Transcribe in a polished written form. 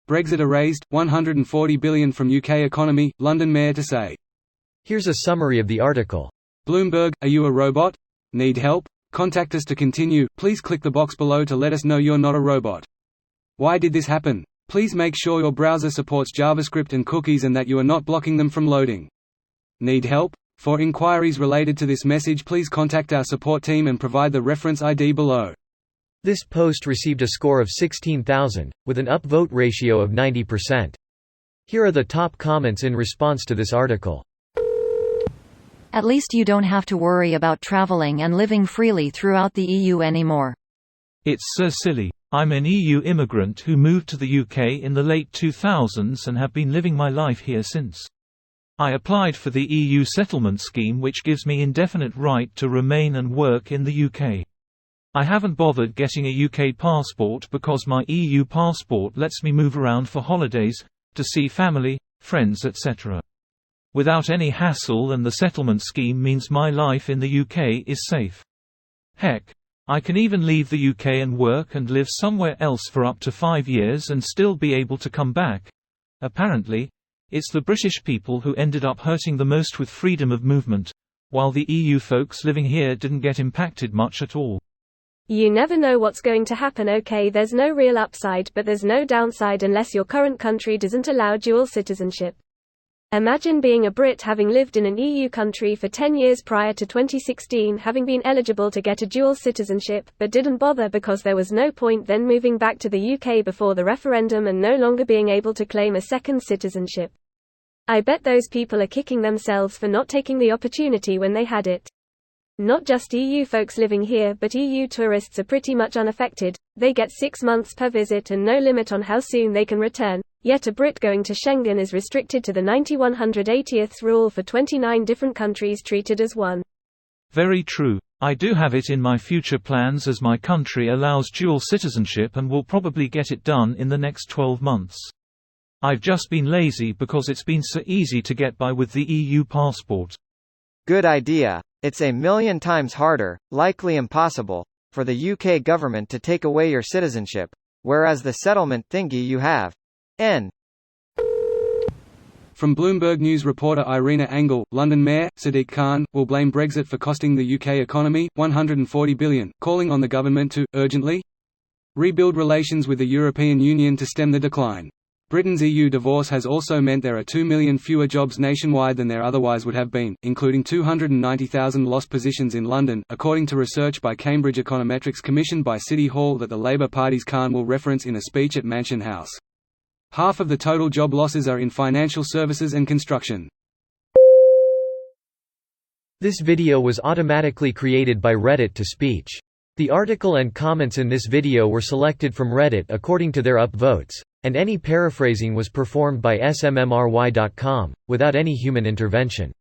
Brexit erased, 140 billion from UK economy, London Mayor to say. Here's a summary of the article. Bloomberg, are you a robot? Need help? Contact us to continue. Please click the box below to let us know you're not a robot. Why did this happen? Please make sure your browser supports JavaScript and cookies and that you are not blocking them from loading. Need help? For inquiries related to this message, please contact our support team and provide the reference ID below. This post received a score of 16,000, with an upvote ratio of 90%. Here are the top comments in response to this article. At least you don't have to worry about traveling and living freely throughout the EU anymore. It's so silly. I'm an EU immigrant who moved to the UK in the late 2000s and have been living my life here since. I applied for the EU settlement scheme, which gives me indefinite right to remain and work in the UK. I haven't bothered getting a UK passport because my EU passport lets me move around for holidays, to see family, friends etc. Without any hassle, and the settlement scheme means my life in the UK is safe. Heck, I can even leave the UK and work and live somewhere else for up to 5 years and still be able to come back. Apparently, it's the British people who ended up hurting the most with freedom of movement, while the EU folks living here didn't get impacted much at all. You never know what's going to happen. Okay, there's no real upside, but there's no downside unless your current country doesn't allow dual citizenship. Imagine being a Brit having lived in an EU country for 10 years prior to 2016, having been eligible to get a dual citizenship, but didn't bother because there was no point, then moving back to the UK before the referendum and no longer being able to claim a second citizenship. I bet those people are kicking themselves for not taking the opportunity when they had it. Not just EU folks living here, but EU tourists are pretty much unaffected. They get 6 months per visit and no limit on how soon they can return. Yet a Brit going to Schengen is restricted to the 9180th rule for 29 different countries treated as one. Very true. I do have it in my future plans, as my country allows dual citizenship and will probably get it done in the next 12 months. I've just been lazy because it's been so easy to get by with the EU passport. Good idea. It's a million times harder, likely impossible, for the UK government to take away your citizenship, whereas the settlement thingy you have. From Bloomberg News reporter Irina Angel, London Mayor, Sadiq Khan, will blame Brexit for costing the UK economy $140 billion, calling on the government to, urgently, rebuild relations with the European Union to stem the decline. Britain's EU divorce has also meant there are 2 million fewer jobs nationwide than there otherwise would have been, including 290,000 lost positions in London, according to research by Cambridge Econometrics commissioned by City Hall that the Labour Party's Khan will reference in a speech at Mansion House. Half of the total job losses are in financial services and construction. This video was automatically created by Reddit to speech. The article and comments in this video were selected from Reddit according to their upvotes, and any paraphrasing was performed by smmry.com, without any human intervention.